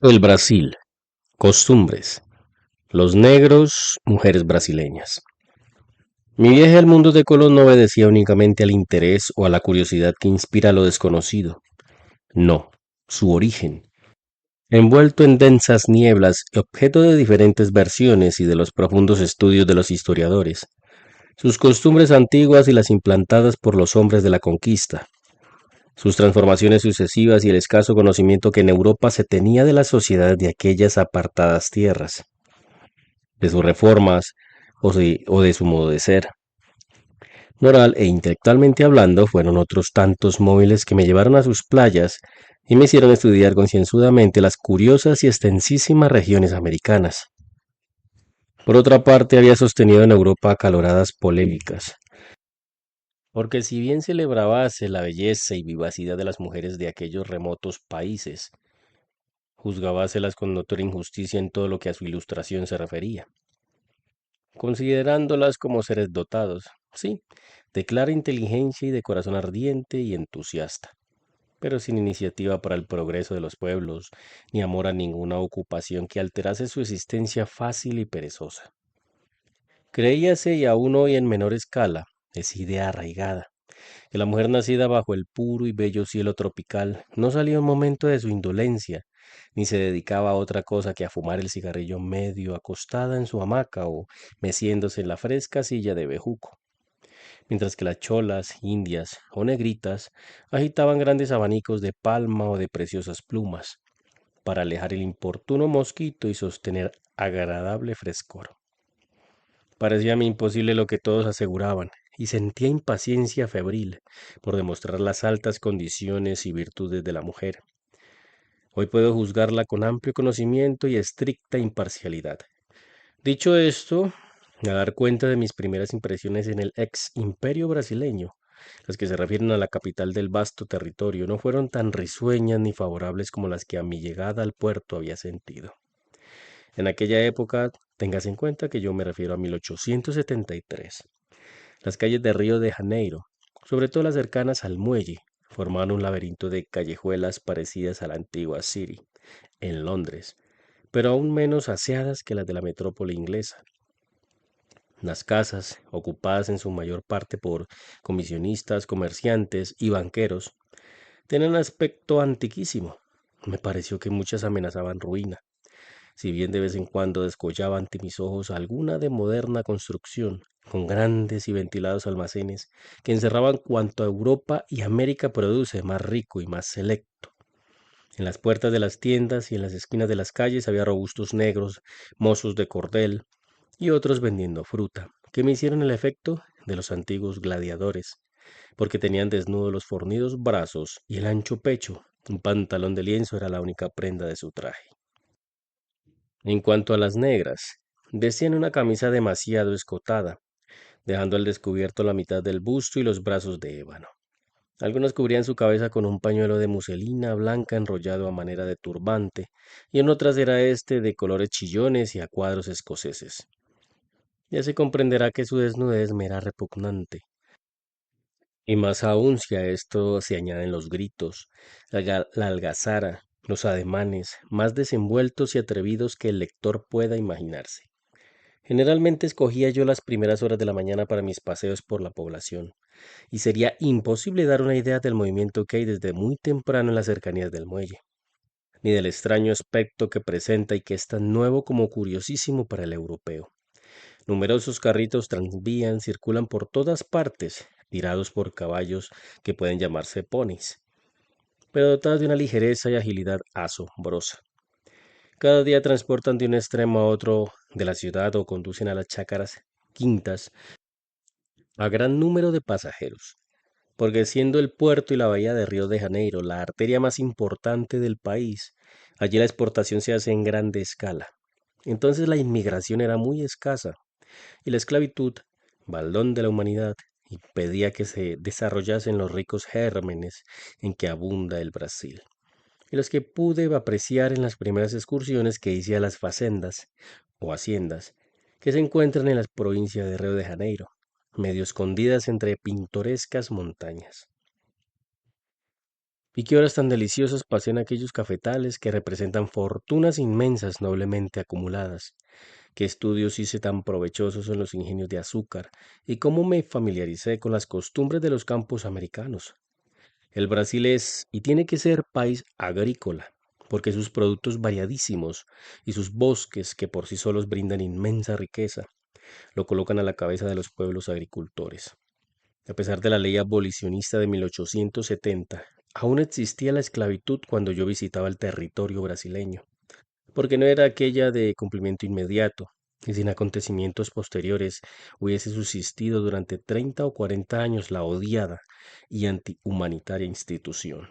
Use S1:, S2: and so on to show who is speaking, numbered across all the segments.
S1: El Brasil. Costumbres. Los negros, mujeres brasileñas. Mi viaje al mundo de Colón no obedecía únicamente al interés o a la curiosidad que inspira lo desconocido. No, su origen. Envuelto en densas nieblas y objeto de diferentes versiones y de los profundos estudios de los historiadores. Sus costumbres antiguas y las implantadas por los hombres de la conquista. Sus transformaciones sucesivas y el escaso conocimiento que en Europa se tenía de la sociedad de aquellas apartadas tierras, de sus reformas o de su modo de ser. Moral e intelectualmente hablando, fueron otros tantos móviles que me llevaron a sus playas y me hicieron estudiar concienzudamente las curiosas y extensísimas regiones americanas. Por otra parte, había sostenido en Europa acaloradas polémicas, porque si bien celebrabase la belleza y vivacidad de las mujeres de aquellos remotos países, juzgábaselas con notoria injusticia en todo lo que a su ilustración se refería, considerándolas como seres dotados, sí, de clara inteligencia y de corazón ardiente y entusiasta, pero sin iniciativa para el progreso de los pueblos, ni amor a ninguna ocupación que alterase su existencia fácil y perezosa. Creíase, y aún hoy en menor escala, es idea arraigada, que la mujer nacida bajo el puro y bello cielo tropical no salía un momento de su indolencia, ni se dedicaba a otra cosa que a fumar el cigarrillo medio acostada en su hamaca o meciéndose en la fresca silla de bejuco, mientras que las cholas, indias o negritas agitaban grandes abanicos de palma o de preciosas plumas, para alejar el importuno mosquito y sostener agradable frescor. Parecíame imposible lo que todos aseguraban, y sentía impaciencia febril por demostrar las altas condiciones y virtudes de la mujer. Hoy puedo juzgarla con amplio conocimiento y estricta imparcialidad. Dicho esto, a dar cuenta de mis primeras impresiones en el ex imperio brasileño, las que se refieren a la capital del vasto territorio, no fueron tan risueñas ni favorables como las que a mi llegada al puerto había sentido. En aquella época, tengas en cuenta que yo me refiero a 1873. Las calles de Río de Janeiro, sobre todo las cercanas al muelle, formaban un laberinto de callejuelas parecidas a la antigua City, en Londres, pero aún menos aseadas que las de la metrópoli inglesa. Las casas, ocupadas en su mayor parte por comisionistas, comerciantes y banqueros, tenían aspecto antiquísimo. Me pareció que muchas amenazaban ruina, si bien de vez en cuando descollaba ante mis ojos alguna de moderna construcción, con grandes y ventilados almacenes que encerraban cuanto Europa y América produce más rico y más selecto. En las puertas de las tiendas y en las esquinas de las calles había robustos negros, mozos de cordel y otros vendiendo fruta, que me hicieron el efecto de los antiguos gladiadores, porque tenían desnudos los fornidos brazos y el ancho pecho. Un pantalón de lienzo era la única prenda de su traje. En cuanto a las negras, vestían una camisa demasiado escotada, dejando al descubierto la mitad del busto y los brazos de ébano. Algunas cubrían su cabeza con un pañuelo de muselina blanca enrollado a manera de turbante, y en otras era este de colores chillones y a cuadros escoceses. Ya se comprenderá que su desnudez me era repugnante, y más aún si a esto se añaden los gritos, la algazara, los ademanes, más desenvueltos y atrevidos que el lector pueda imaginarse. Generalmente escogía yo las primeras horas de la mañana para mis paseos por la población, y sería imposible dar una idea del movimiento que hay desde muy temprano en las cercanías del muelle, ni del extraño aspecto que presenta y que es tan nuevo como curiosísimo para el europeo. Numerosos carritos tranvían circulan por todas partes, tirados por caballos que pueden llamarse ponis, pero dotados de una ligereza y agilidad asombrosa. Cada día transportan de un extremo a otro de la ciudad o conducen a las chácaras quintas a gran número de pasajeros, porque siendo el puerto y la bahía de Río de Janeiro la arteria más importante del país, allí la exportación se hace en grande escala. Entonces la inmigración era muy escasa y la esclavitud, baldón de la humanidad, impedía que se desarrollasen los ricos gérmenes en que abunda el Brasil, y los que pude apreciar en las primeras excursiones que hice a las facendas o haciendas que se encuentran en la provincia de Río de Janeiro, medio escondidas entre pintorescas montañas. Y qué horas tan deliciosas pasé en aquellos cafetales que representan fortunas inmensas noblemente acumuladas. Qué estudios hice tan provechosos en los ingenios de azúcar y cómo me familiaricé con las costumbres de los campos americanos. El Brasil es y tiene que ser país agrícola, porque sus productos variadísimos y sus bosques, que por sí solos brindan inmensa riqueza, lo colocan a la cabeza de los pueblos agricultores. A pesar de la ley abolicionista de 1870, aún existía la esclavitud cuando yo visitaba el territorio brasileño, porque no era aquella de cumplimiento inmediato, y sin acontecimientos posteriores hubiese subsistido durante 30 o 40 años la odiada y antihumanitaria institución.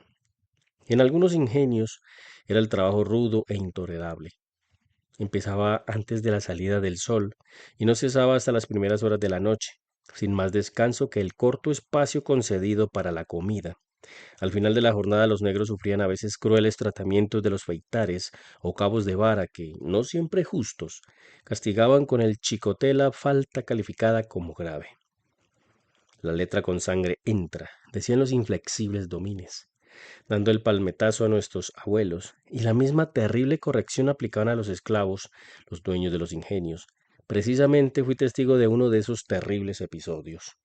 S1: En algunos ingenios era el trabajo rudo e intolerable. Empezaba antes de la salida del sol y no cesaba hasta las primeras horas de la noche, sin más descanso que el corto espacio concedido para la comida. Al final de la jornada los negros sufrían a veces crueles tratamientos de los feitares o cabos de vara que, no siempre justos, castigaban con el chicote la falta calificada como grave. La letra con sangre entra, decían los inflexibles domines, dando el palmetazo a nuestros abuelos, y la misma terrible corrección aplicaban a los esclavos, los dueños de los ingenios. Precisamente fui testigo de uno de esos terribles episodios.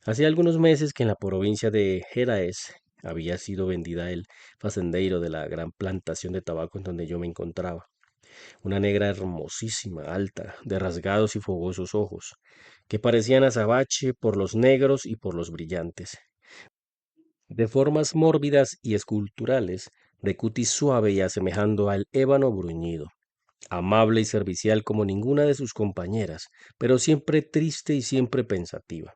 S1: Hacía algunos meses que en la provincia de Geraes había sido vendida el facendeiro de la gran plantación de tabaco en donde yo me encontraba. Una negra hermosísima, alta, de rasgados y fogosos ojos, que parecían azabache por los negros y por los brillantes, de formas mórbidas y esculturales, de cutis suave y asemejando al ébano bruñido, amable y servicial como ninguna de sus compañeras, pero siempre triste y siempre pensativa,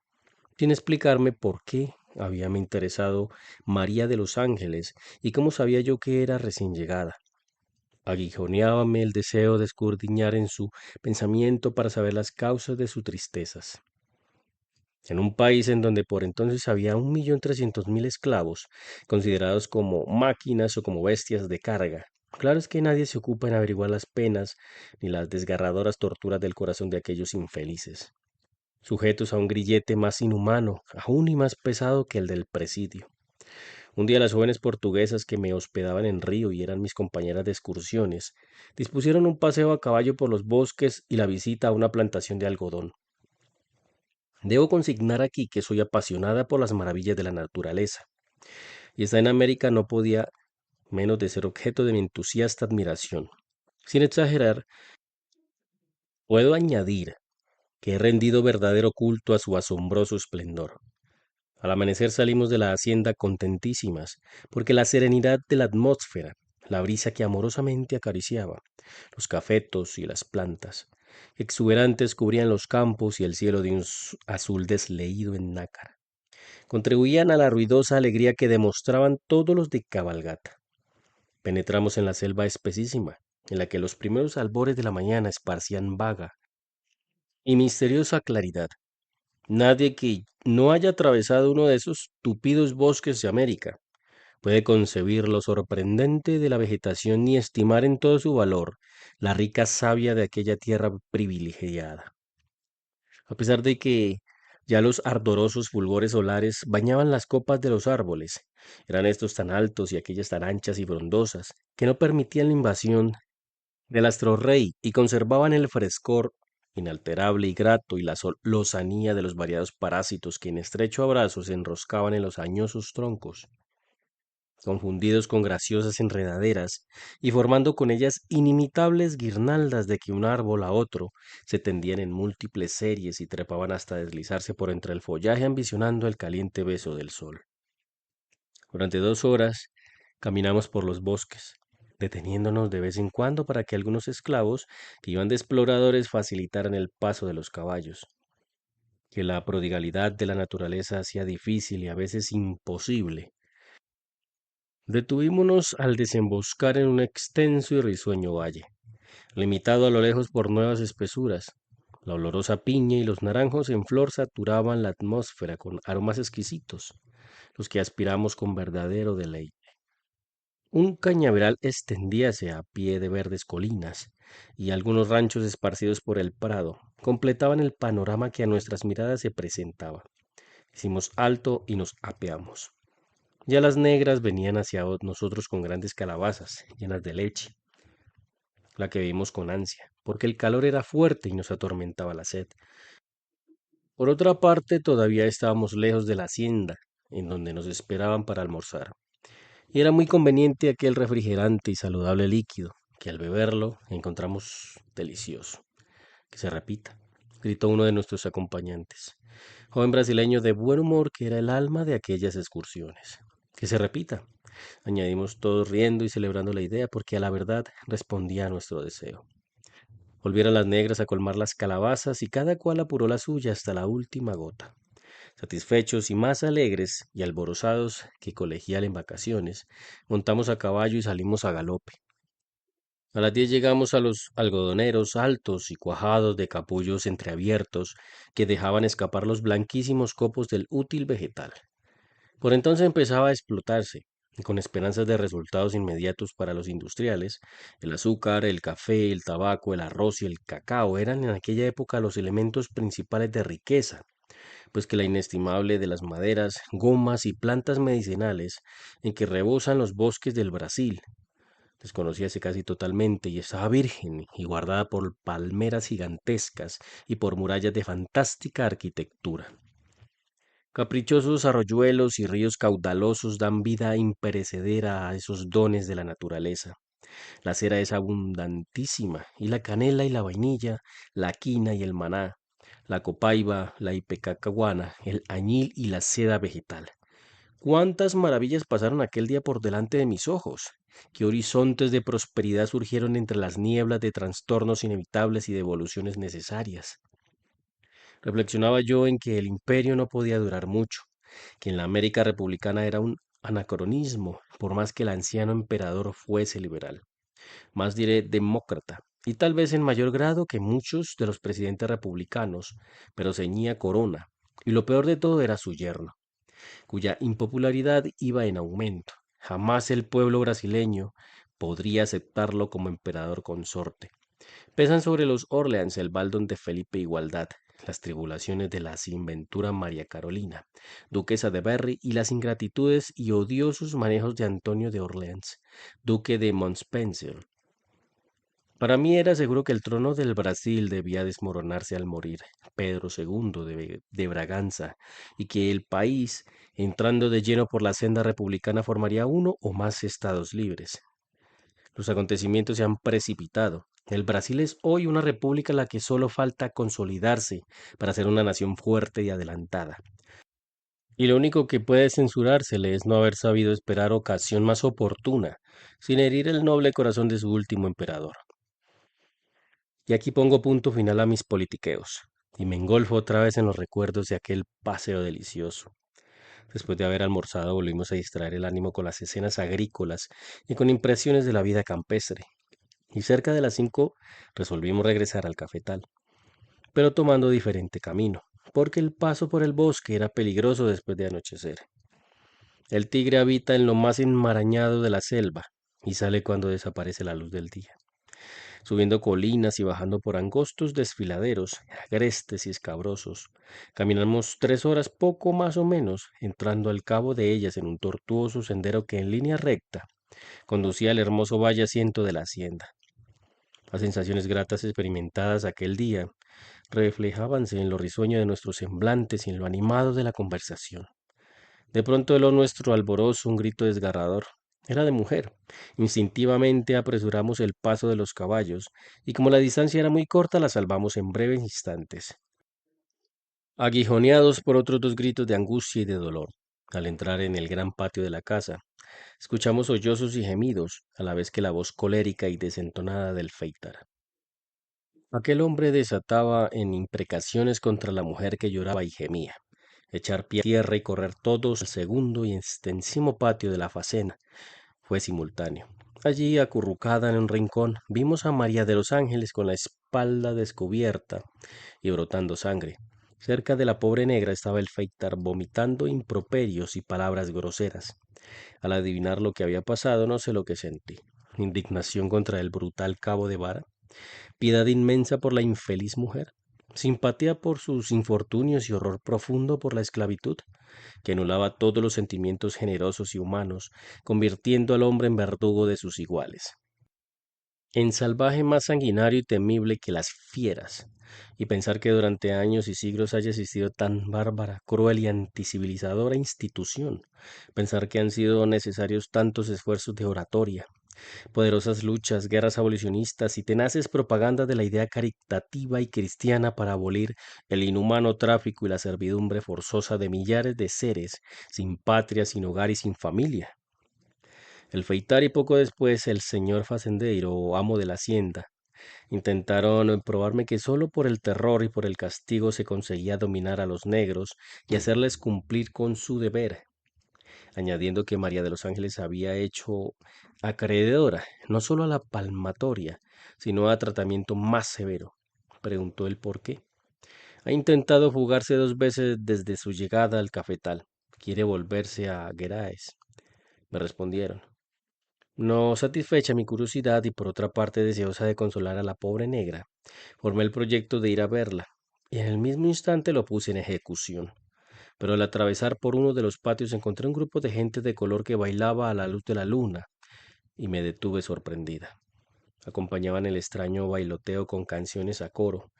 S1: sin explicarme por qué habíame interesado María de los Ángeles y cómo sabía yo que era recién llegada. Aguijoneábame el deseo de escudriñar en su pensamiento para saber las causas de sus tristezas. En un país en donde por entonces había 1.300.000 esclavos, considerados como máquinas o como bestias de carga, claro es que nadie se ocupa en averiguar las penas ni las desgarradoras torturas del corazón de aquellos infelices, sujetos a un grillete más inhumano, aún y más pesado que el del presidio. Un día las jóvenes portuguesas que me hospedaban en Río y eran mis compañeras de excursiones, dispusieron un paseo a caballo por los bosques y la visita a una plantación de algodón. Debo consignar aquí que soy apasionada por las maravillas de la naturaleza, y estar en América no podía menos de ser objeto de mi entusiasta admiración. Sin exagerar, puedo añadir que he rendido verdadero culto a su asombroso esplendor. Al amanecer salimos de la hacienda contentísimas, porque la serenidad de la atmósfera, la brisa que amorosamente acariciaba, los cafetos y las plantas, exuberantes cubrían los campos y el cielo de un azul desleído en nácar, contribuían a la ruidosa alegría que demostraban todos los de cabalgata. Penetramos en la selva espesísima, en la que los primeros albores de la mañana esparcían vaga y misteriosa claridad. Nadie que no haya atravesado uno de esos tupidos bosques de América puede concebir lo sorprendente de la vegetación ni estimar en todo su valor la rica savia de aquella tierra privilegiada. A pesar de que ya los ardorosos fulgores solares bañaban las copas de los árboles, eran estos tan altos y aquellas tan anchas y frondosas que no permitían la invasión del astro rey y conservaban el frescor inalterable y grato y la lozanía de los variados parásitos que en estrecho abrazo se enroscaban en los añosos troncos, confundidos con graciosas enredaderas y formando con ellas inimitables guirnaldas de que un árbol a otro se tendían en múltiples series y trepaban hasta deslizarse por entre el follaje ambicionando el caliente beso del sol. Durante 2 horas caminamos por los bosques, deteniéndonos de vez en cuando para que algunos esclavos que iban de exploradores facilitaran el paso de los caballos, que la prodigalidad de la naturaleza hacía difícil y a veces imposible. Detuvímonos al desemboscar en un extenso y risueño valle, limitado a lo lejos por nuevas espesuras. La olorosa piña y los naranjos en flor saturaban la atmósfera con aromas exquisitos, los que aspiramos con verdadero deleite. Un cañaveral extendíase a pie de verdes colinas, y algunos ranchos esparcidos por el prado completaban el panorama que a nuestras miradas se presentaba. Hicimos alto y nos apeamos. Ya las negras venían hacia nosotros con grandes calabazas llenas de leche, la que vimos con ansia, porque el calor era fuerte y nos atormentaba la sed. Por otra parte, todavía estábamos lejos de la hacienda, en donde nos esperaban para almorzar, y era muy conveniente aquel refrigerante y saludable líquido, que al beberlo encontramos delicioso. Que se repita, gritó uno de nuestros acompañantes, joven brasileño de buen humor que era el alma de aquellas excursiones. Que se repita, añadimos todos riendo y celebrando la idea, porque a la verdad respondía a nuestro deseo. Volvieron las negras a colmar las calabazas y cada cual apuró la suya hasta la última gota. Satisfechos y más alegres y alborozados que colegial en vacaciones, montamos a caballo y salimos a galope. A las 10 llegamos a los algodoneros altos y cuajados de capullos entreabiertos que dejaban escapar los blanquísimos copos del útil vegetal. Por entonces empezaba a explotarse, y con esperanzas de resultados inmediatos para los industriales, el azúcar, el café, el tabaco, el arroz y el cacao eran en aquella época los elementos principales de riqueza, pues que la inestimable de las maderas, gomas y plantas medicinales en que rebosan los bosques del Brasil, desconocíase casi totalmente y estaba virgen y guardada por palmeras gigantescas y por murallas de fantástica arquitectura. Caprichosos arroyuelos y ríos caudalosos dan vida imperecedera a esos dones de la naturaleza. La cera es abundantísima, y la canela y la vainilla, la quina y el maná, la copaiba, la ipecacuana, el añil y la seda vegetal. Cuántas maravillas pasaron aquel día por delante de mis ojos. Qué horizontes de prosperidad surgieron entre las nieblas de trastornos inevitables y de evoluciones necesarias. Reflexionaba yo en que el imperio no podía durar mucho, que en la América republicana era un anacronismo, por más que el anciano emperador fuese liberal, más diré demócrata, y tal vez en mayor grado que muchos de los presidentes republicanos, pero ceñía corona, y lo peor de todo era su yerno, cuya impopularidad iba en aumento. Jamás el pueblo brasileño podría aceptarlo como emperador consorte. Pesan sobre los Orleans el baldón de Felipe Igualdad, las tribulaciones de la sinventura María Carolina, duquesa de Berry, y las ingratitudes y odiosos manejos de Antonio de Orleans, duque de Montpensier. Para mí era seguro que el trono del Brasil debía desmoronarse al morir Pedro II de Braganza, y que el país, entrando de lleno por la senda republicana, formaría uno o más estados libres. Los acontecimientos se han precipitado. El Brasil es hoy una república a la que solo falta consolidarse para ser una nación fuerte y adelantada. Y lo único que puede censurársele es no haber sabido esperar ocasión más oportuna, sin herir el noble corazón de su último emperador. Y aquí pongo punto final a mis politiqueos, y me engolfo otra vez en los recuerdos de aquel paseo delicioso. Después de haber almorzado, volvimos a distraer el ánimo con las escenas agrícolas y con impresiones de la vida campestre. Y cerca de las 5 resolvimos regresar al cafetal, pero tomando diferente camino, porque el paso por el bosque era peligroso después de anochecer. El tigre habita en lo más enmarañado de la selva y sale cuando desaparece la luz del día, subiendo colinas y bajando por angostos desfiladeros, agrestes y escabrosos. Caminamos 3 horas poco más o menos, entrando al cabo de ellas en un tortuoso sendero que en línea recta conducía al hermoso valle asiento de la hacienda. Las sensaciones gratas experimentadas aquel día reflejábanse en lo risueño de nuestros semblantes y en lo animado de la conversación. De pronto heló nuestro alborozo un grito desgarrador. Era de mujer. Instintivamente apresuramos el paso de los caballos, y como la distancia era muy corta, la salvamos en breves instantes, aguijoneados por otros dos gritos de angustia y de dolor. Al entrar en el gran patio de la casa, escuchamos sollozos y gemidos, a la vez que la voz colérica y desentonada del féitar. Aquel hombre desataba en imprecaciones contra la mujer que lloraba y gemía. Echar pie a tierra y correr todos al segundo y extensísimo patio de la facena fue simultáneo. Allí, acurrucada en un rincón, vimos a María de los Ángeles con la espalda descubierta y brotando sangre. Cerca de la pobre negra estaba el féitar vomitando improperios y palabras groseras. Al adivinar lo que había pasado, no sé lo que sentí. Indignación contra el brutal cabo de vara, piedad inmensa por la infeliz mujer, simpatía por sus infortunios y horror profundo por la esclavitud, que anulaba todos los sentimientos generosos y humanos, convirtiendo al hombre en verdugo de sus iguales, en salvaje más sanguinario y temible que las fieras, y pensar que durante años y siglos haya existido tan bárbara, cruel y anticivilizadora institución, pensar que han sido necesarios tantos esfuerzos de oratoria, poderosas luchas, guerras abolicionistas y tenaces propagandas de la idea caritativa y cristiana para abolir el inhumano tráfico y la servidumbre forzosa de millares de seres sin patria, sin hogar y sin familia. El feitar y poco después el señor facendero o amo de la hacienda intentaron probarme que solo por el terror y por el castigo se conseguía dominar a los negros y hacerles cumplir con su deber, añadiendo que María de los Ángeles había hecho acreedora no solo a la palmatoria, sino a tratamiento más severo. Preguntó el por qué. Ha intentado fugarse 2 veces desde su llegada al cafetal. Quiere volverse a Gueraes, me respondieron. No satisfecha mi curiosidad y por otra parte deseosa de consolar a la pobre negra, formé el proyecto de ir a verla, y en el mismo instante lo puse en ejecución. Pero al atravesar por uno de los patios encontré un grupo de gente de color que bailaba a la luz de la luna, y me detuve sorprendida. Acompañaban el extraño bailoteo con canciones a coro,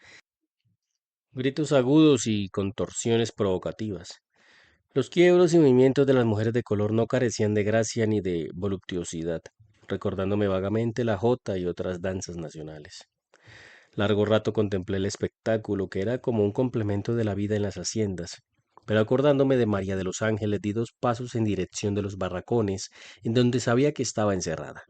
S1: gritos agudos y contorsiones provocativas. Los quiebros y movimientos de las mujeres de color no carecían de gracia ni de voluptuosidad, recordándome vagamente la jota y otras danzas nacionales. Largo rato contemplé el espectáculo, que era como un complemento de la vida en las haciendas, pero acordándome de María de los Ángeles di 2 pasos en dirección de los barracones, en donde sabía que estaba encerrada.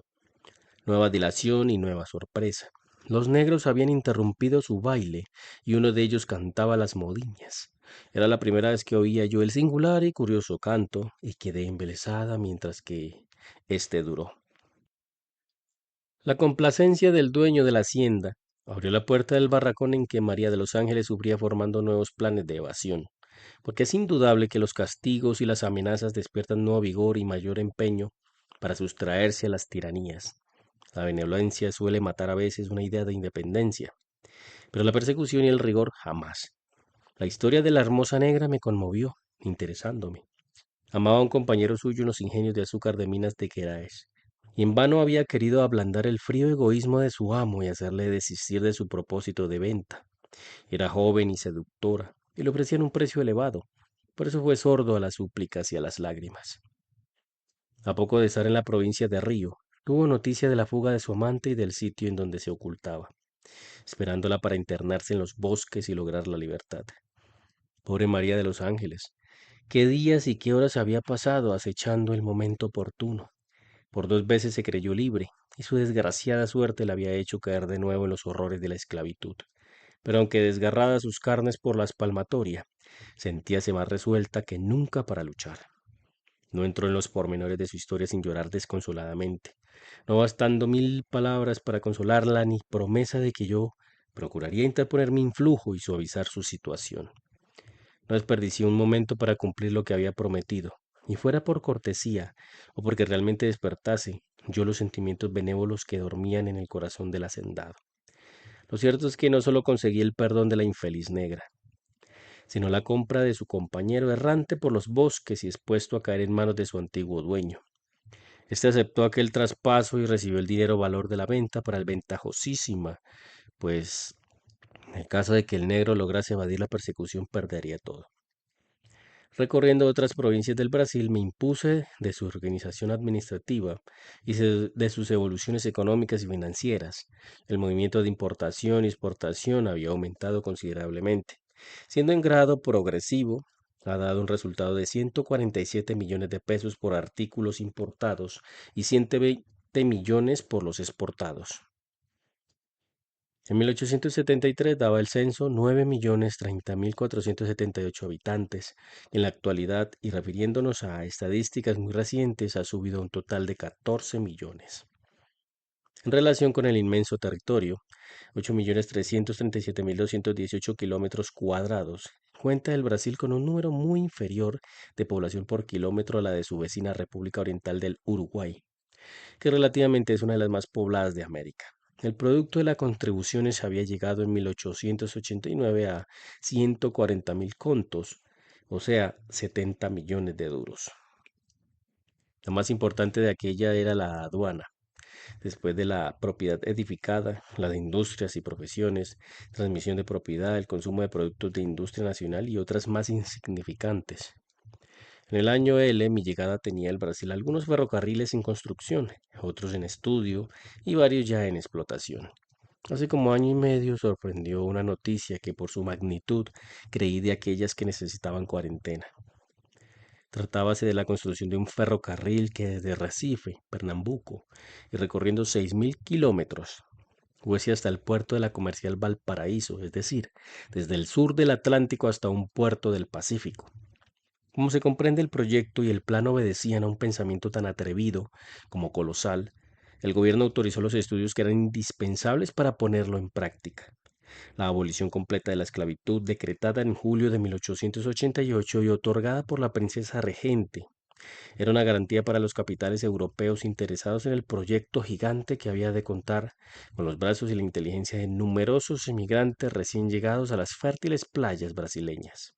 S1: Nueva dilación y nueva sorpresa. Los negros habían interrumpido su baile y uno de ellos cantaba las modiñas. Era la primera vez que oía yo el singular y curioso canto y quedé embelesada mientras que este duró. La complacencia del dueño de la hacienda abrió la puerta del barracón en que María de los Ángeles sufría formando nuevos planes de evasión, porque es indudable que los castigos y las amenazas despiertan nuevo vigor y mayor empeño para sustraerse a las tiranías. La benevolencia suele matar a veces una idea de independencia, pero la persecución y el rigor jamás. La historia de la hermosa negra me conmovió, interesándome. Amaba a un compañero suyo en los ingenios de azúcar de minas de Queraes, y en vano había querido ablandar el frío egoísmo de su amo y hacerle desistir de su propósito de venta. Era joven y seductora, y le ofrecían un precio elevado. Por eso fue sordo a las súplicas y a las lágrimas. A poco de estar en la provincia de Río, tuvo noticia de la fuga de su amante y del sitio en donde se ocultaba, esperándola para internarse en los bosques y lograr la libertad. Pobre María de los Ángeles, qué días y qué horas había pasado acechando el momento oportuno. Por 2 veces se creyó libre, y su desgraciada suerte la había hecho caer de nuevo en los horrores de la esclavitud. Pero aunque desgarrada sus carnes por la espalmatoria, sentíase más resuelta que nunca para luchar. No entró en los pormenores de su historia sin llorar desconsoladamente, no bastando 1000 palabras para consolarla ni promesa de que yo procuraría interponer mi influjo y suavizar su situación. No desperdicié un momento para cumplir lo que había prometido, y fuera por cortesía o porque realmente despertase yo los sentimientos benévolos que dormían en el corazón del hacendado. Lo cierto es que no solo conseguí el perdón de la infeliz negra, sino la compra de su compañero errante por los bosques y expuesto a caer en manos de su antiguo dueño. Este aceptó aquel traspaso y recibió el dinero valor de la venta para el ventajosísima, pues en el caso de que el negro lograse evadir la persecución perdería todo. Recorriendo otras provincias del Brasil, me impuse de su organización administrativa y de sus evoluciones económicas y financieras. El movimiento de importación y exportación había aumentado considerablemente, siendo en grado progresivo, ha dado un resultado de 147 millones de pesos por artículos importados y 120 millones por los exportados. En 1873 daba el censo 9.030.478 habitantes. En la actualidad, y refiriéndonos a estadísticas muy recientes, ha subido a un total de 14 millones. En relación con el inmenso territorio, 8.337.218 kilómetros cuadrados, cuenta el Brasil con un número muy inferior de población por kilómetro a la de su vecina República Oriental del Uruguay, que relativamente es una de las más pobladas de América. El producto de las contribuciones había llegado en 1889 a 140.000 contos, o sea, 70 millones de duros. Lo más importante de aquella era la aduana. Después de la propiedad edificada, la de industrias y profesiones, transmisión de propiedad, el consumo de productos de industria nacional y otras más insignificantes. En el año L, mi llegada tenía el Brasil algunos ferrocarriles en construcción, otros en estudio y varios ya en explotación. Hace como año y medio sorprendió una noticia que por su magnitud creí de aquellas que necesitaban cuarentena. Tratábase de la construcción de un ferrocarril que desde Recife, Pernambuco, y recorriendo 6.000 kilómetros, fuese hasta el puerto de la comercial Valparaíso, es decir, desde el sur del Atlántico hasta un puerto del Pacífico. Como se comprende, el proyecto y el plan obedecían a un pensamiento tan atrevido como colosal. El gobierno autorizó los estudios que eran indispensables para ponerlo en práctica. La abolición completa de la esclavitud, decretada en julio de 1888 y otorgada por la princesa regente, era una garantía para los capitales europeos interesados en el proyecto gigante que había de contar con los brazos y la inteligencia de numerosos emigrantes recién llegados a las fértiles playas brasileñas.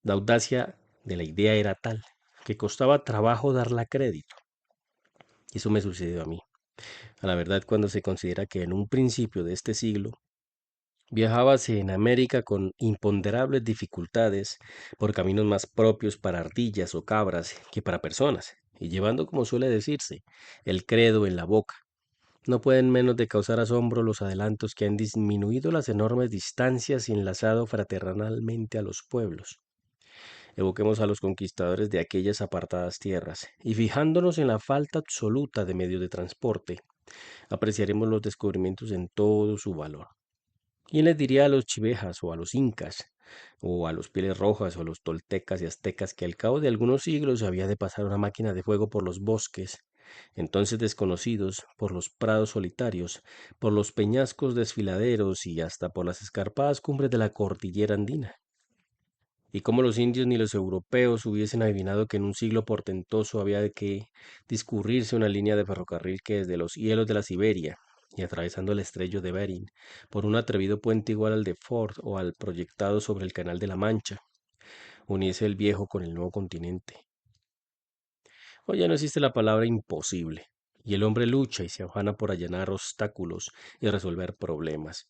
S1: La audacia de la idea era tal que costaba trabajo darla crédito. Y eso me sucedió a mí. A la verdad, cuando se considera que en un principio de este siglo viajábase en América con imponderables dificultades por caminos más propios para ardillas o cabras que para personas, y llevando, como suele decirse, el credo en la boca. No pueden menos de causar asombro los adelantos que han disminuido las enormes distancias y enlazado fraternalmente a los pueblos. Evoquemos a los conquistadores de aquellas apartadas tierras, y fijándonos en la falta absoluta de medios de transporte, apreciaremos los descubrimientos en todo su valor. ¿Quién les diría a los chivejas o a los incas, o a los pieles rojas o a los toltecas y aztecas que al cabo de algunos siglos había de pasar una máquina de fuego por los bosques, entonces desconocidos, por los prados solitarios, por los peñascos desfiladeros y hasta por las escarpadas cumbres de la cordillera andina? Y cómo los indios ni los europeos hubiesen adivinado que en un siglo portentoso había de que discurrirse una línea de ferrocarril que desde los hielos de la Siberia y atravesando el estrecho de Bering, por un atrevido puente igual al de Ford o al proyectado sobre el Canal de la Mancha, uniese el viejo con el nuevo continente. Hoy ya no existe la palabra imposible, y el hombre lucha y se afana por allanar obstáculos y resolver problemas.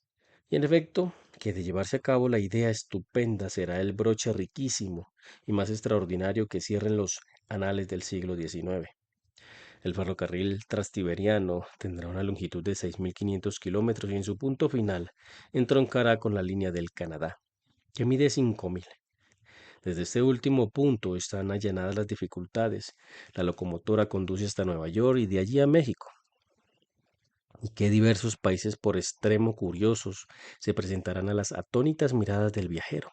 S1: Y en efecto, que de llevarse a cabo la idea estupenda será el broche riquísimo y más extraordinario que cierren los anales del siglo XIX. El ferrocarril trastiberiano tendrá una longitud de 6.500 kilómetros y en su punto final entroncará con la línea del Canadá, que mide 5.000. Desde este último punto están allanadas las dificultades. La locomotora conduce hasta Nueva York y de allí a México. Y qué diversos países por extremo curiosos se presentarán a las atónitas miradas del viajero.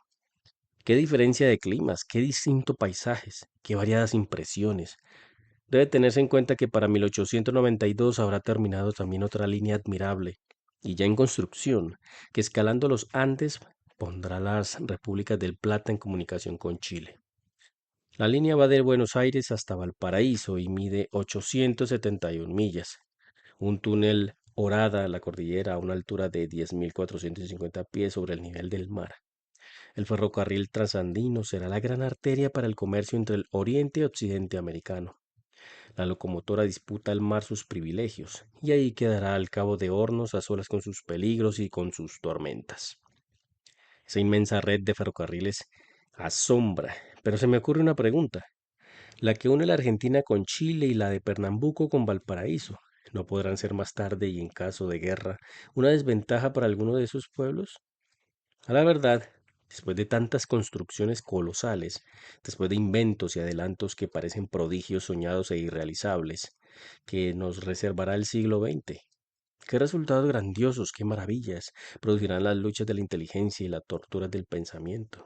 S1: Qué diferencia de climas, qué distintos paisajes, qué variadas impresiones. Debe tenerse en cuenta que para 1892 habrá terminado también otra línea admirable, y ya en construcción, que escalando los Andes pondrá las repúblicas del Plata en comunicación con Chile. La línea va de Buenos Aires hasta Valparaíso y mide 871 millas. Un túnel horada la cordillera a una altura de 10.450 pies sobre el nivel del mar. El ferrocarril transandino será la gran arteria para el comercio entre el oriente y occidente americano. La locomotora disputa al mar sus privilegios, y ahí quedará al cabo de hornos a solas con sus peligros y con sus tormentas. Esa inmensa red de ferrocarriles asombra, pero se me ocurre una pregunta. La que une la Argentina con Chile y la de Pernambuco con Valparaíso, ¿no podrán ser más tarde y en caso de guerra una desventaja para alguno de esos pueblos? A la verdad, después de tantas construcciones colosales, después de inventos y adelantos que parecen prodigios soñados e irrealizables, que nos reservará el siglo XX, qué resultados grandiosos, qué maravillas producirán las luchas de la inteligencia y las torturas del pensamiento.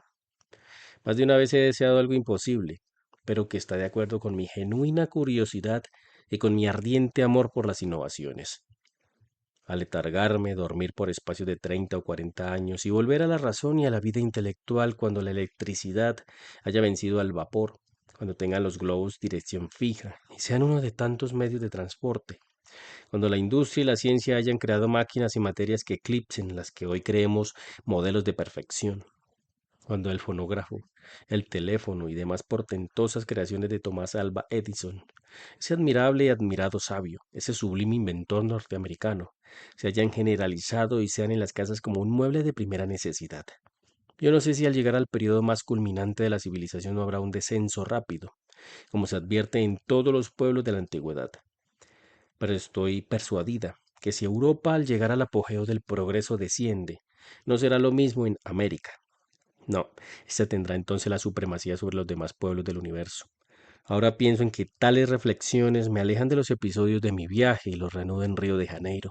S1: Más de una vez he deseado algo imposible, pero que está de acuerdo con mi genuina curiosidad y con mi ardiente amor por las innovaciones. Aletargarme, dormir por espacios de 30 o 40 años y volver a la razón y a la vida intelectual cuando la electricidad haya vencido al vapor, cuando tengan los globos dirección fija y sean uno de tantos medios de transporte, cuando la industria y la ciencia hayan creado máquinas y materias que eclipsen las que hoy creemos modelos de perfección, cuando el fonógrafo, el teléfono y demás portentosas creaciones de Tomás Alva Edison, ese admirable y admirado sabio, ese sublime inventor norteamericano, se hayan generalizado y sean en las casas como un mueble de primera necesidad. Yo no sé si al llegar al periodo más culminante de la civilización no habrá un descenso rápido, como se advierte en todos los pueblos de la antigüedad, pero estoy persuadida que si Europa al llegar al apogeo del progreso desciende, no será lo mismo en América. No, ésta tendrá entonces la supremacía sobre los demás pueblos del universo. Ahora pienso en que tales reflexiones me alejan de los episodios de mi viaje y los reanudo en Río de Janeiro,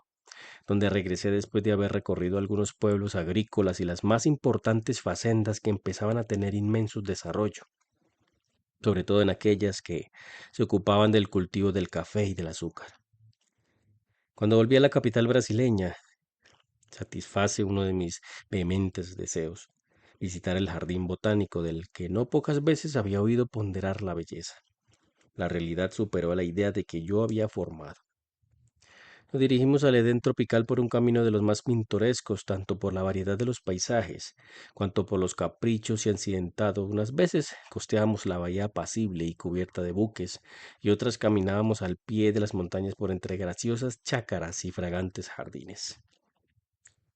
S1: donde regresé después de haber recorrido algunos pueblos agrícolas y las más importantes facendas que empezaban a tener inmenso desarrollo, sobre todo en aquellas que se ocupaban del cultivo del café y del azúcar. Cuando volví a la capital brasileña, satisface uno de mis vehementes deseos, visitar el jardín botánico del que no pocas veces había oído ponderar la belleza. La realidad superó a la idea de que yo había formado. Nos dirigimos al Edén tropical por un camino de los más pintorescos, tanto por la variedad de los paisajes, cuanto por los caprichos y accidentados. Unas veces costeábamos la bahía apacible y cubierta de buques, y otras caminábamos al pie de las montañas por entre graciosas chácaras y fragantes jardines.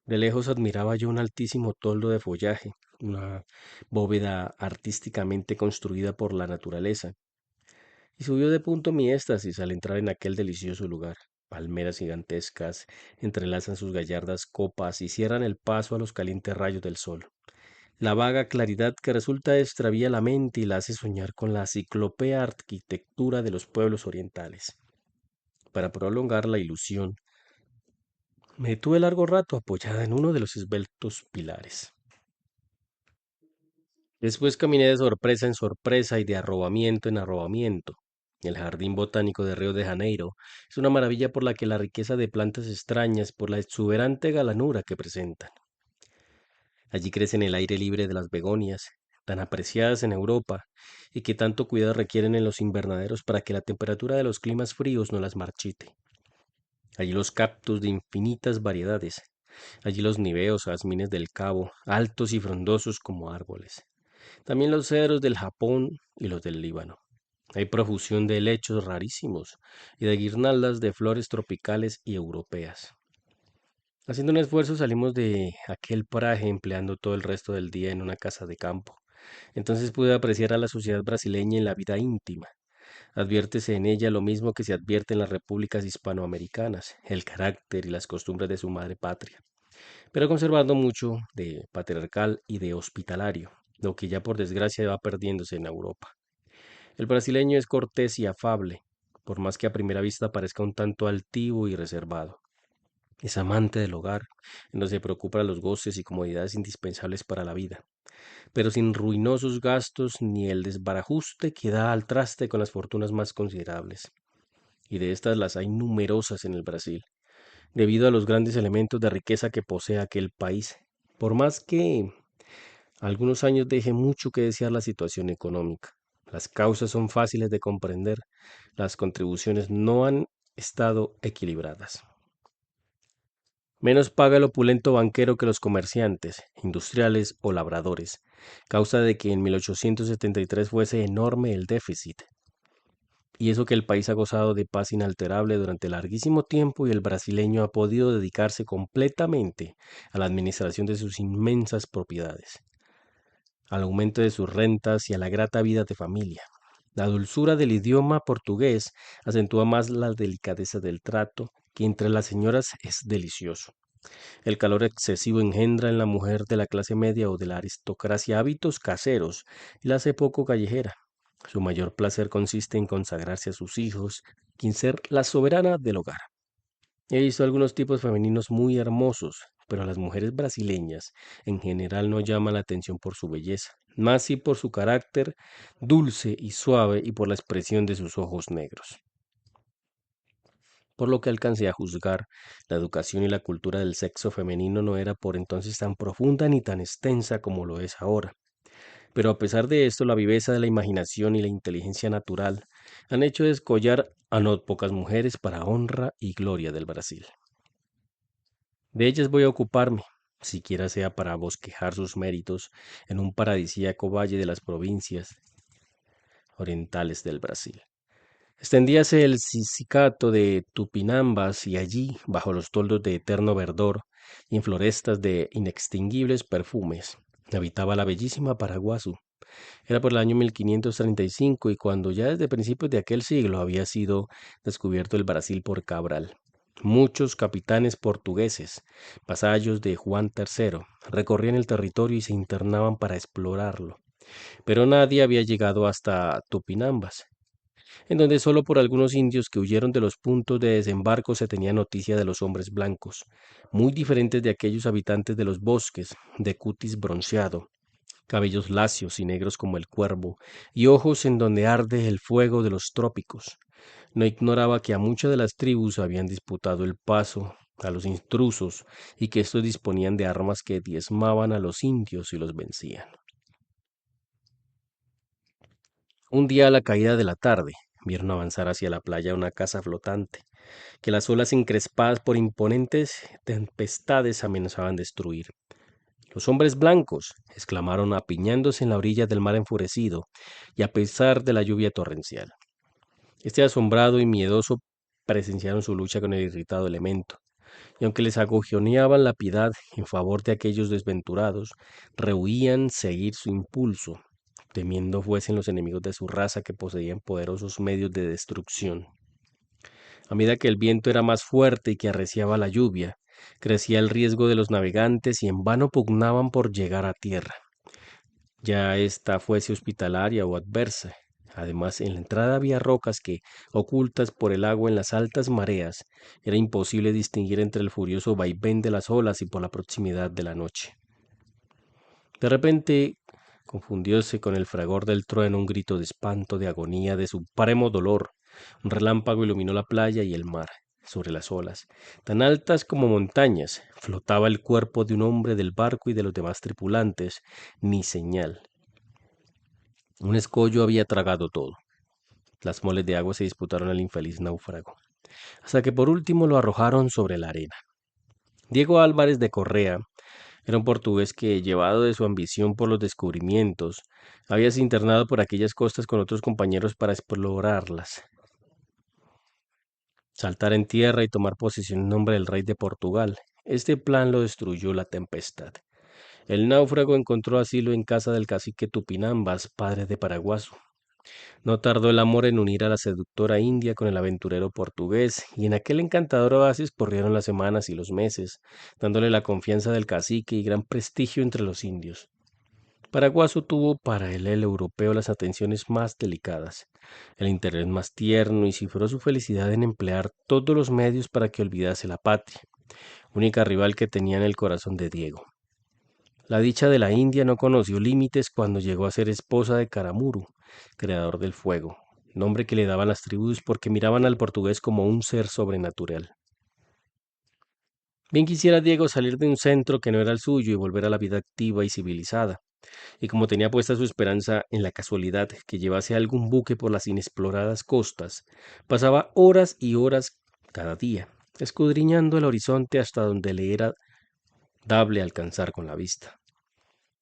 S1: De lejos admiraba yo un altísimo toldo de follaje, una bóveda artísticamente construida por la naturaleza, y subió de punto mi éxtasis al entrar en aquel delicioso lugar. Palmeras gigantescas entrelazan sus gallardas copas y cierran el paso a los calientes rayos del sol. La vaga claridad que resulta extravía la mente y la hace soñar con la ciclopea arquitectura de los pueblos orientales. Para prolongar la ilusión, me detuve largo rato apoyada en uno de los esbeltos pilares. Después caminé de sorpresa en sorpresa y de arrobamiento en arrobamiento. El Jardín Botánico de Río de Janeiro es una maravilla por la que la riqueza de plantas extrañas, por la exuberante galanura que presentan. Allí crecen el aire libre de las begonias, tan apreciadas en Europa, y que tanto cuidado requieren en los invernaderos para que la temperatura de los climas fríos no las marchite. Allí los cactus de infinitas variedades, allí los niveos, jazmines del Cabo, altos y frondosos como árboles. También los cedros del Japón y los del Líbano. Hay profusión de helechos rarísimos y de guirnaldas de flores tropicales y europeas. Haciendo un esfuerzo salimos de aquel paraje empleando todo el resto del día en una casa de campo. Entonces pude apreciar a la sociedad brasileña en la vida íntima. Adviértese en ella lo mismo que se advierte en las repúblicas hispanoamericanas, el carácter y las costumbres de su madre patria, pero conservando mucho de patriarcal y de hospitalario, lo que ya por desgracia va perdiéndose en Europa. El brasileño es cortés y afable, por más que a primera vista parezca un tanto altivo y reservado. Es amante del hogar, no se preocupa de los goces y comodidades indispensables para la vida, pero sin ruinosos gastos ni el desbarajuste que da al traste con las fortunas más considerables. Y de estas las hay numerosas en el Brasil, debido a los grandes elementos de riqueza que posee aquel país. Por más que algunos años deje mucho que desear la situación económica. Las causas son fáciles de comprender. Las contribuciones no han estado equilibradas. Menos paga el opulento banquero que los comerciantes, industriales o labradores, causa de que en 1873 fuese enorme el déficit. Y eso que el país ha gozado de paz inalterable durante larguísimo tiempo y el brasileño ha podido dedicarse completamente a la administración de sus inmensas propiedades, al aumento de sus rentas y a la grata vida de familia. La dulzura del idioma portugués acentúa más la delicadeza del trato, que entre las señoras es delicioso. El calor excesivo engendra en la mujer de la clase media o de la aristocracia hábitos caseros y la hace poco callejera. Su mayor placer consiste en consagrarse a sus hijos, y en ser la soberana del hogar. He visto algunos tipos femeninos muy hermosos, pero a las mujeres brasileñas en general no llaman la atención por su belleza, más sí por su carácter dulce y suave y por la expresión de sus ojos negros. Por lo que alcancé a juzgar, la educación y la cultura del sexo femenino no era por entonces tan profunda ni tan extensa como lo es ahora. Pero a pesar de esto, la viveza de la imaginación y la inteligencia natural han hecho descollar a no pocas mujeres para honra y gloria del Brasil. De ellas voy a ocuparme, siquiera sea para bosquejar sus méritos en un paradisíaco valle de las provincias orientales del Brasil. Extendíase el Sisicato de Tupinambas y allí, bajo los toldos de eterno verdor y en florestas de inextinguibles perfumes, habitaba la bellísima Paraguasu. Era por el año 1535 y cuando ya desde principios de aquel siglo había sido descubierto el Brasil por Cabral. Muchos capitanes portugueses, vasallos de Juan III, recorrían el territorio y se internaban para explorarlo, pero nadie había llegado hasta Tupinambas, en donde solo por algunos indios que huyeron de los puntos de desembarco se tenía noticia de los hombres blancos, muy diferentes de aquellos habitantes de los bosques, de cutis bronceado, cabellos lacios y negros como el cuervo, y ojos en donde arde el fuego de los trópicos. No ignoraba que a muchas de las tribus habían disputado el paso a los intrusos y que estos disponían de armas que diezmaban a los indios y los vencían. Un día a la caída de la tarde, vieron avanzar hacia la playa una casa flotante, que las olas encrespadas por imponentes tempestades amenazaban destruir. Los hombres blancos, exclamaron apiñándose en la orilla del mar enfurecido, y a pesar de la lluvia torrencial. Este asombrado y miedoso presenciaron su lucha con el irritado elemento, y aunque les agujoneaban la piedad en favor de aquellos desventurados, rehuían seguir su impulso, temiendo fuesen los enemigos de su raza que poseían poderosos medios de destrucción. A medida que el viento era más fuerte y que arreciaba la lluvia, crecía el riesgo de los navegantes y en vano pugnaban por llegar a tierra, ya ésta fuese hospitalaria o adversa. Además, en la entrada había rocas que, ocultas por el agua en las altas mareas, era imposible distinguir entre el furioso vaivén de las olas y por la proximidad de la noche. De repente, confundióse con el fragor del trueno un grito de espanto, de agonía, de supremo dolor. Un relámpago iluminó la playa y el mar. Sobre las olas, tan altas como montañas, flotaba el cuerpo de un hombre del barco y de los demás tripulantes, ni señal. Un escollo había tragado todo. Las moles de agua se disputaron al infeliz náufrago, hasta que por último lo arrojaron sobre la arena. Diego Álvarez de Correa era un portugués que, llevado de su ambición por los descubrimientos, había sido internado por aquellas costas con otros compañeros para explorarlas, saltar en tierra y tomar posesión en nombre del rey de Portugal. Este plan lo destruyó la tempestad. El náufrago encontró asilo en casa del cacique Tupinambas, padre de Paraguaso. No tardó el amor en unir a la seductora india con el aventurero portugués, y en aquel encantador oasis corrieron las semanas y los meses, dándole la confianza del cacique y gran prestigio entre los indios. Paraguaso tuvo para él el europeo las atenciones más delicadas, el interés más tierno y cifró su felicidad en emplear todos los medios para que olvidase la patria, única rival que tenía en el corazón de Diego. La dicha de la India no conoció límites cuando llegó a ser esposa de Caramuru, creador del fuego, nombre que le daban las tribus porque miraban al portugués como un ser sobrenatural. Bien quisiera Diego salir de un centro que no era el suyo y volver a la vida activa y civilizada, y como tenía puesta su esperanza en la casualidad que llevase algún buque por las inexploradas costas, pasaba horas y horas cada día, escudriñando el horizonte hasta donde le era dable alcanzar con la vista.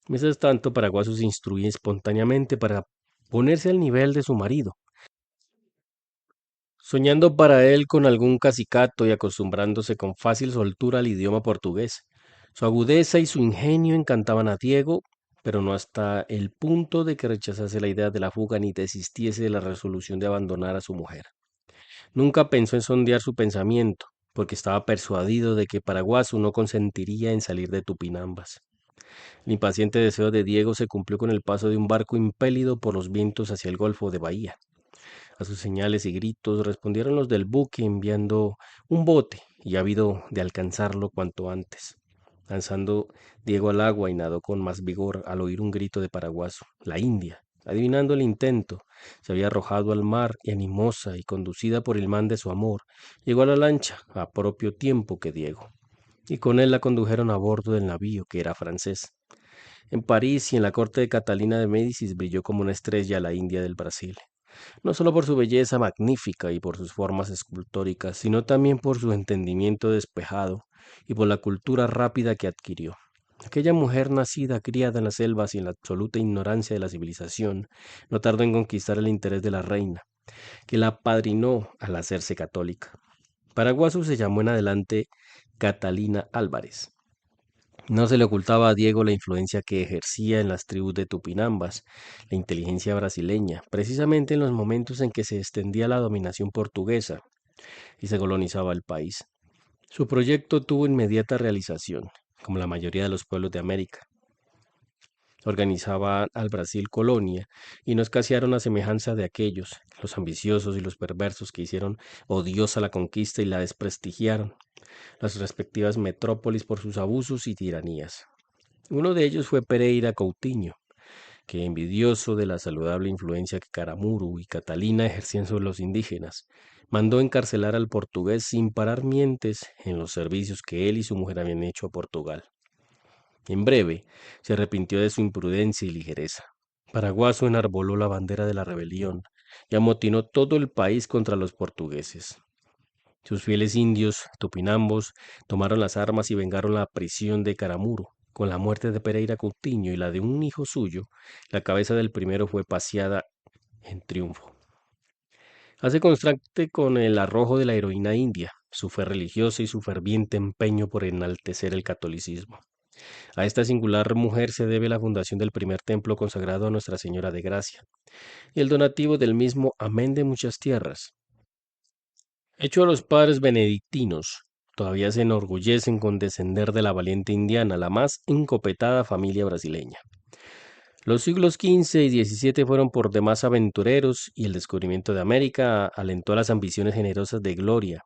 S1: Mientras tanto, Paraguaso se instruía espontáneamente para ponerse al nivel de su marido, soñando para él con algún cacicato y acostumbrándose con fácil soltura al idioma portugués. Su agudeza y su ingenio encantaban a Diego, pero no hasta el punto de que rechazase la idea de la fuga ni desistiese de la resolución de abandonar a su mujer. Nunca pensó en sondear su pensamiento, porque estaba persuadido de que Paraguaso no consentiría en salir de Tupinambas. El impaciente deseo de Diego se cumplió con el paso de un barco impelido por los vientos hacia el Golfo de Bahía. A sus señales y gritos respondieron los del buque enviando un bote y ávido de alcanzarlo cuanto antes. Lanzando Diego al agua y nadó con más vigor al oír un grito de Paraguaso. La India, adivinando el intento, se había arrojado al mar y animosa y conducida por el imán de su amor, llegó a la lancha a propio tiempo que Diego, y con él la condujeron a bordo del navío que era francés. En París y en la corte de Catalina de Médicis brilló como una estrella la India del Brasil. no solo por su belleza magnífica y por sus formas escultóricas, sino también por su entendimiento despejado y por la cultura rápida que adquirió. Aquella mujer nacida, criada en las selvas y en la absoluta ignorancia de la civilización, no tardó en conquistar el interés de la reina, que la apadrinó al hacerse católica. Paraguasu se llamó en adelante Catalina Álvarez. No se le ocultaba a Diego la influencia que ejercía en las tribus de Tupinambas, la inteligencia brasileña, precisamente en los momentos en que se extendía la dominación portuguesa y se colonizaba el país. Su proyecto tuvo inmediata realización, como la mayoría de los pueblos de América. Organizaba al Brasil colonia y no escasearon a semejanza de aquellos, los ambiciosos y los perversos que hicieron odiosa la conquista y la desprestigiaron, las respectivas metrópolis por sus abusos y tiranías. Uno de ellos fue Pereira Coutinho, que envidioso de la saludable influencia que Caramuru y Catalina ejercían sobre los indígenas, mandó encarcelar al portugués sin parar mientes en los servicios que él y su mujer habían hecho a Portugal. En breve, se arrepintió de su imprudencia y ligereza. Paraguaso enarboló la bandera de la rebelión y amotinó todo el país contra los portugueses. Sus fieles indios, tupinambos, tomaron las armas y vengaron la prisión de Caramuro. Con la muerte de Pereira Coutinho y la de un hijo suyo, la cabeza del primero fue paseada en triunfo. Hace contraste con el arrojo de la heroína india, su fe religiosa y su ferviente empeño por enaltecer el catolicismo. A esta singular mujer se debe la fundación del primer templo consagrado a Nuestra Señora de Gracia, y el donativo del mismo amén de muchas tierras, hecho a los padres benedictinos. Todavía se enorgullecen con descender de la valiente indiana, la más encopetada familia brasileña. Los siglos XV y XVII fueron por demás aventureros y el descubrimiento de América alentó las ambiciones generosas de gloria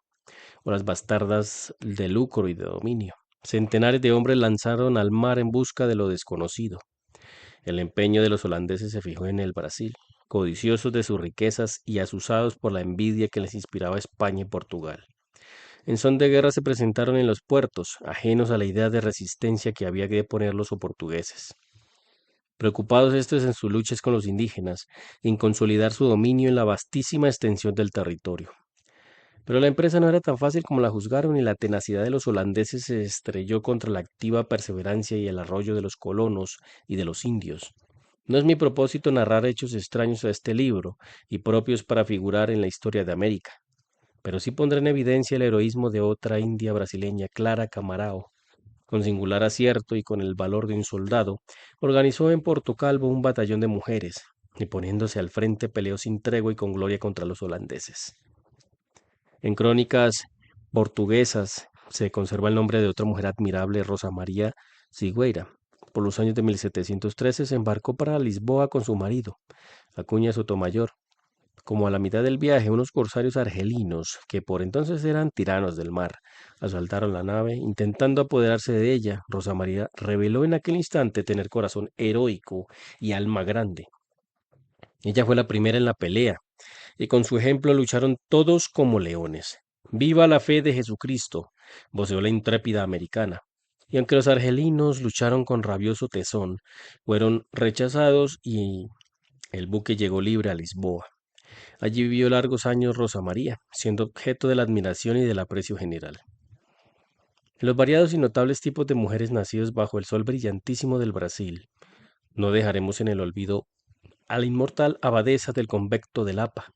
S1: o las bastardas de lucro y de dominio. Centenares de hombres lanzaron al mar en busca de lo desconocido. El empeño de los holandeses se fijó en el Brasil, codiciosos de sus riquezas y asusados por la envidia que les inspiraba España y Portugal. En son de guerra se presentaron en los puertos, ajenos a la idea de resistencia que había que poner los portugueses. Preocupados estos en sus luchas con los indígenas, en consolidar su dominio en la vastísima extensión del territorio. Pero la empresa no era tan fácil como la juzgaron y la tenacidad de los holandeses se estrelló contra la activa perseverancia y el arroyo de los colonos y de los indios. No es mi propósito narrar hechos extraños a este libro y propios para figurar en la historia de América, pero sí pondré en evidencia el heroísmo de otra india brasileña, Clara Camarao. Con singular acierto y con el valor de un soldado, organizó en Porto Calvo un batallón de mujeres, y poniéndose al frente peleó sin tregua y con gloria contra los holandeses. En crónicas portuguesas se conserva el nombre de otra mujer admirable, Rosa María Sigüeira. Por los años de 1713 se embarcó para Lisboa con su marido, Acuña Sotomayor. Como a la mitad del viaje, unos corsarios argelinos, que por entonces eran tiranos del mar, asaltaron la nave, intentando apoderarse de ella. Rosa María reveló en aquel instante tener corazón heroico y alma grande. Ella fue la primera en la pelea, y con su ejemplo lucharon todos como leones. ¡Viva la fe de Jesucristo!, voceó la intrépida americana. Y aunque los argelinos lucharon con rabioso tesón, fueron rechazados y el buque llegó libre a Lisboa. Allí vivió largos años Rosa María, siendo objeto de la admiración y del aprecio general. En los variados y notables tipos de mujeres nacidos bajo el sol brillantísimo del Brasil, no dejaremos en el olvido a la inmortal abadesa del convento de Lapa,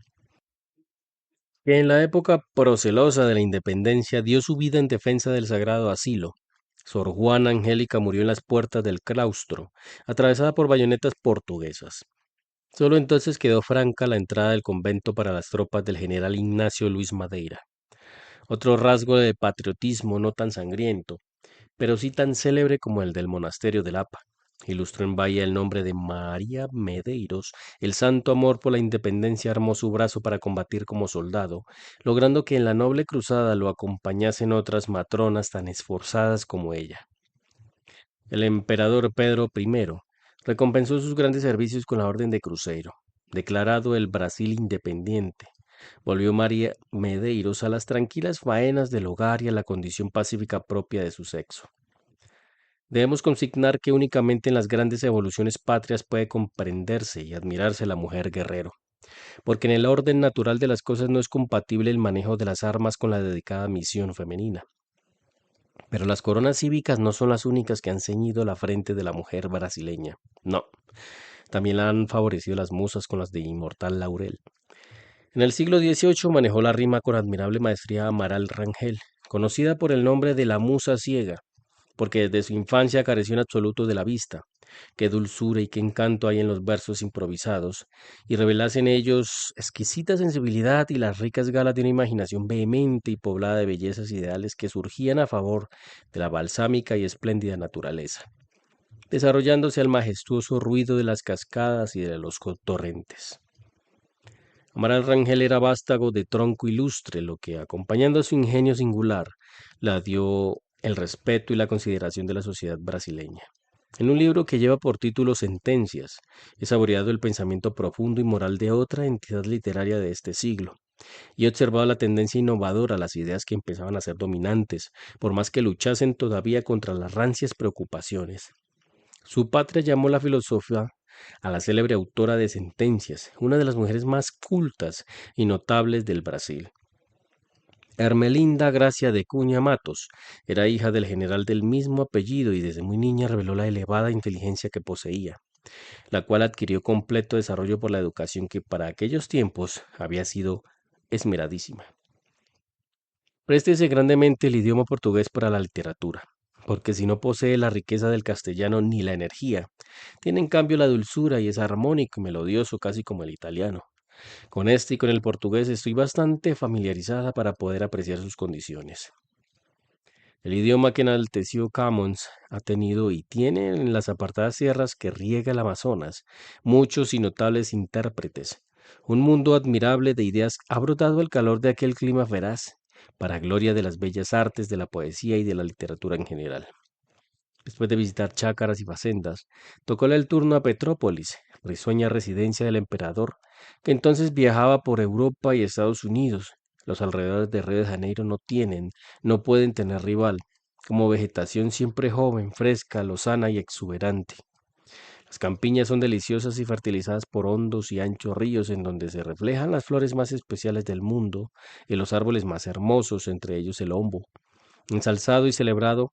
S1: que en la época procelosa de la independencia dio su vida en defensa del sagrado asilo. Sor Juana Angélica murió en las puertas del claustro, atravesada por bayonetas portuguesas. Solo entonces quedó franca la entrada del convento para las tropas del general Ignacio Luis Madeira. Otro rasgo de patriotismo no tan sangriento, pero sí tan célebre como el del monasterio de Lapa. Ilustró en Bahía el nombre de María Medeiros. El santo amor por la independencia armó su brazo para combatir como soldado, logrando que en la noble cruzada lo acompañasen otras matronas tan esforzadas como ella. El emperador Pedro I recompensó sus grandes servicios con la Orden de Cruzeiro. Declarado el Brasil independiente, volvió María Medeiros a las tranquilas faenas del hogar y a la condición pacífica propia de su sexo. Debemos consignar que únicamente en las grandes evoluciones patrias puede comprenderse y admirarse la mujer guerrero. porque en el orden natural de las cosas no es compatible el manejo de las armas con la dedicada misión femenina. Pero las coronas cívicas no son las únicas que han ceñido la frente de la mujer brasileña. No, también la han favorecido las musas con las de inmortal laurel. En el siglo XVIII manejó la rima con admirable maestría Amaral Rangel, conocida por el nombre de la musa ciega, porque desde su infancia careció en absoluto de la vista. Qué dulzura y qué encanto hay en los versos improvisados, y revelase en ellos exquisita sensibilidad y las ricas galas de una imaginación vehemente y poblada de bellezas ideales que surgían a favor de la balsámica y espléndida naturaleza, desarrollándose al majestuoso ruido de las cascadas y de los torrentes. Amaral Rangel era vástago de tronco ilustre, lo que, acompañando a su ingenio singular, la dio el respeto y la consideración de la sociedad brasileña. En un libro que lleva por título Sentencias, he saboreado el pensamiento profundo y moral de otra entidad literaria de este siglo, y he observado la tendencia innovadora a las ideas que empezaban a ser dominantes, por más que luchasen todavía contra las rancias preocupaciones. Su patria llamó la filosofía a la célebre autora de Sentencias, una de las mujeres más cultas y notables del Brasil. Hermelinda Gracia de Cunha Matos era hija del general del mismo apellido y desde muy niña reveló la elevada inteligencia que poseía, la cual adquirió completo desarrollo por la educación que para aquellos tiempos había sido esmeradísima. Préstese grandemente el idioma portugués para la literatura, porque si no posee la riqueza del castellano ni la energía, tiene en cambio la dulzura y es armónico y melodioso casi como el italiano. Con este y con el portugués estoy bastante familiarizada para poder apreciar sus condiciones. El idioma que enalteció Camões ha tenido y tiene en las apartadas sierras que riega el Amazonas muchos y notables intérpretes. Un mundo admirable de ideas ha brotado el calor de aquel clima feraz, para gloria de las bellas artes, de la poesía y de la literatura en general. Después de visitar chácaras y facendas, tocóle el turno a Petrópolis, risueña residencia del emperador, que entonces viajaba por Europa y Estados Unidos. Los alrededores de Río de Janeiro no pueden tener rival, como vegetación siempre joven, fresca, lozana y exuberante. Las campiñas son deliciosas y fertilizadas por hondos y anchos ríos en donde se reflejan las flores más especiales del mundo y los árboles más hermosos, entre ellos el hombo, ensalzado y celebrado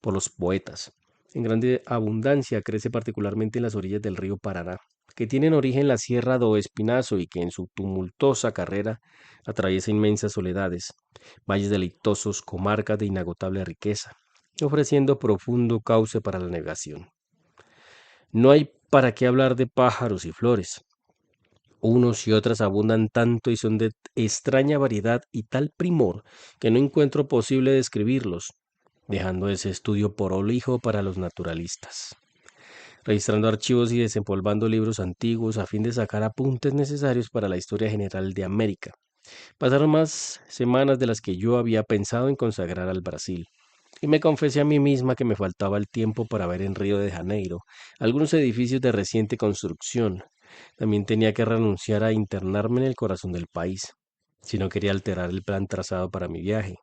S1: por los poetas. En grande abundancia crece particularmente en las orillas del río Paraná, que tienen origen en la Sierra do Espinazo y que en su tumultuosa carrera atraviesa inmensas soledades, valles deleitosos, comarcas de inagotable riqueza, ofreciendo profundo cauce para la navegación. No hay para qué hablar de pájaros y flores. Unos y otras abundan tanto y son de extraña variedad y tal primor que no encuentro posible describirlos, dejando ese estudio prolijo para los naturalistas, registrando archivos y desempolvando libros antiguos a fin de sacar apuntes necesarios para la historia general de América. Pasaron más semanas de las que yo había pensado en consagrar al Brasil, y me confesé a mí misma que me faltaba el tiempo para ver en Río de Janeiro algunos edificios de reciente construcción. También tenía que renunciar a internarme en el corazón del país, si no quería alterar el plan trazado para mi viaje,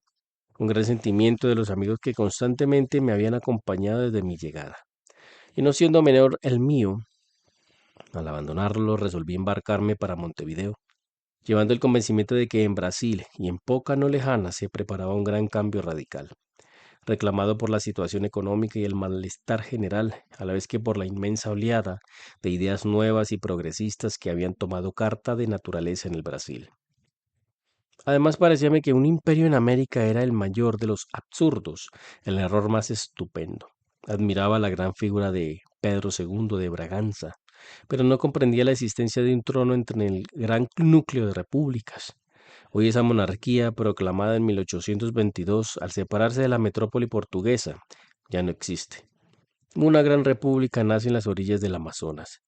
S1: un gran sentimiento de los amigos que constantemente me habían acompañado desde mi llegada. Y no siendo menor el mío, al abandonarlo resolví embarcarme para Montevideo, llevando el convencimiento de que en Brasil y en poca no lejana se preparaba un gran cambio radical, reclamado por la situación económica y el malestar general, a la vez que por la inmensa oleada de ideas nuevas y progresistas que habían tomado carta de naturaleza en el Brasil. Además, parecíame que un imperio en América era el mayor de los absurdos, el error más estupendo. Admiraba la gran figura de Pedro II de Braganza, pero no comprendía la existencia de un trono entre el gran núcleo de repúblicas. Hoy esa monarquía, proclamada en 1822, al separarse de la metrópoli portuguesa, ya no existe. Una gran república nace en las orillas del Amazonas.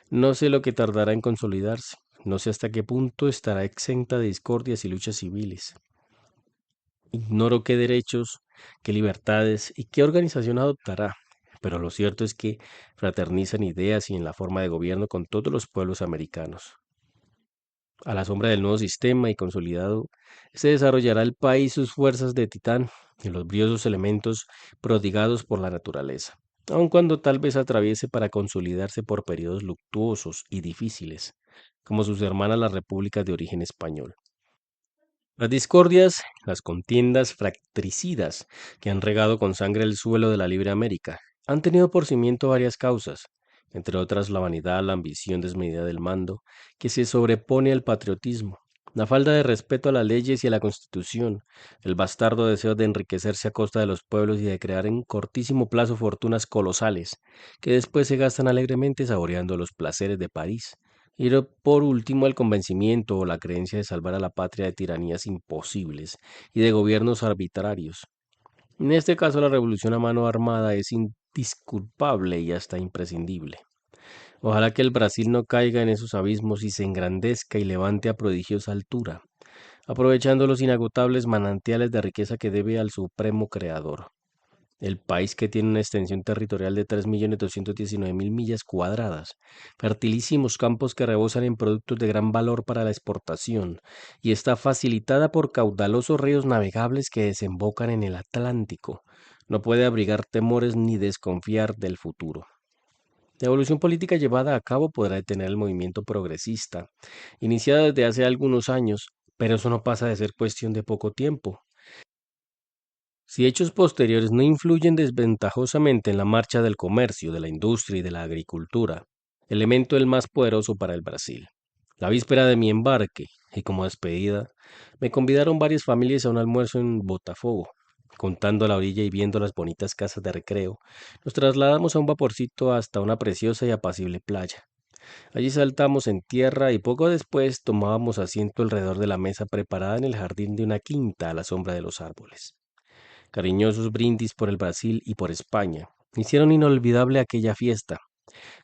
S1: No sé lo que tardará en consolidarse. No sé hasta qué punto estará exenta de discordias y luchas civiles. Ignoro qué derechos, qué libertades y qué organización adoptará, pero lo cierto es que fraternizan ideas y en la forma de gobierno con todos los pueblos americanos. A la sombra del nuevo sistema y consolidado, se desarrollará el país sus fuerzas de titán y los briosos elementos prodigados por la naturaleza, aun cuando tal vez atraviese para consolidarse por periodos luctuosos y difíciles. como sus hermanas las repúblicas de origen español. Las discordias, las contiendas fratricidas que han regado con sangre el suelo de la libre América, han tenido por cimiento varias causas, entre otras la vanidad, la ambición desmedida del mando, que se sobrepone al patriotismo, la falta de respeto a las leyes y a la Constitución, el bastardo deseo de enriquecerse a costa de los pueblos y de crear en cortísimo plazo fortunas colosales, que después se gastan alegremente saboreando los placeres de París y por último, el convencimiento o la creencia de salvar a la patria de tiranías imposibles y de gobiernos arbitrarios. En este caso, la revolución a mano armada es indisculpable y hasta imprescindible. Ojalá que el Brasil no caiga en esos abismos y se engrandezca y levante a prodigiosa altura, aprovechando los inagotables manantiales de riqueza que debe al Supremo Creador. El país que tiene una extensión territorial de 3.219.000 millas cuadradas, fertilísimos campos que rebosan en productos de gran valor para la exportación, y está facilitada por caudalosos ríos navegables que desembocan en el Atlántico, no puede abrigar temores ni desconfiar del futuro. La evolución política llevada a cabo podrá detener el movimiento progresista, iniciado desde hace algunos años, pero eso no pasa de ser cuestión de poco tiempo. Si hechos posteriores no influyen desventajosamente en la marcha del comercio, de la industria y de la agricultura, elemento el más poderoso para el Brasil. La víspera de mi embarque, y como despedida, me convidaron varias familias a un almuerzo en Botafogo. Contando a la orilla y viendo las bonitas casas de recreo, nos trasladamos a un vaporcito hasta una preciosa y apacible playa. Allí saltamos en tierra y poco después tomábamos asiento alrededor de la mesa preparada en el jardín de una quinta a la sombra de los árboles. Cariñosos brindis por el Brasil y por España hicieron inolvidable aquella fiesta,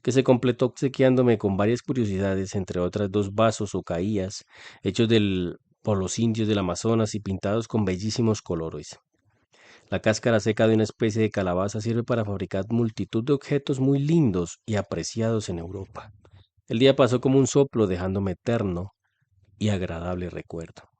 S1: que se completó obsequiándome con varias curiosidades, entre otras dos vasos o caías, hechos por los indios del Amazonas y pintados con bellísimos colores. La cáscara seca de una especie de calabaza sirve para fabricar multitud de objetos muy lindos y apreciados en Europa. El día pasó como un soplo, dejándome eterno y agradable recuerdo.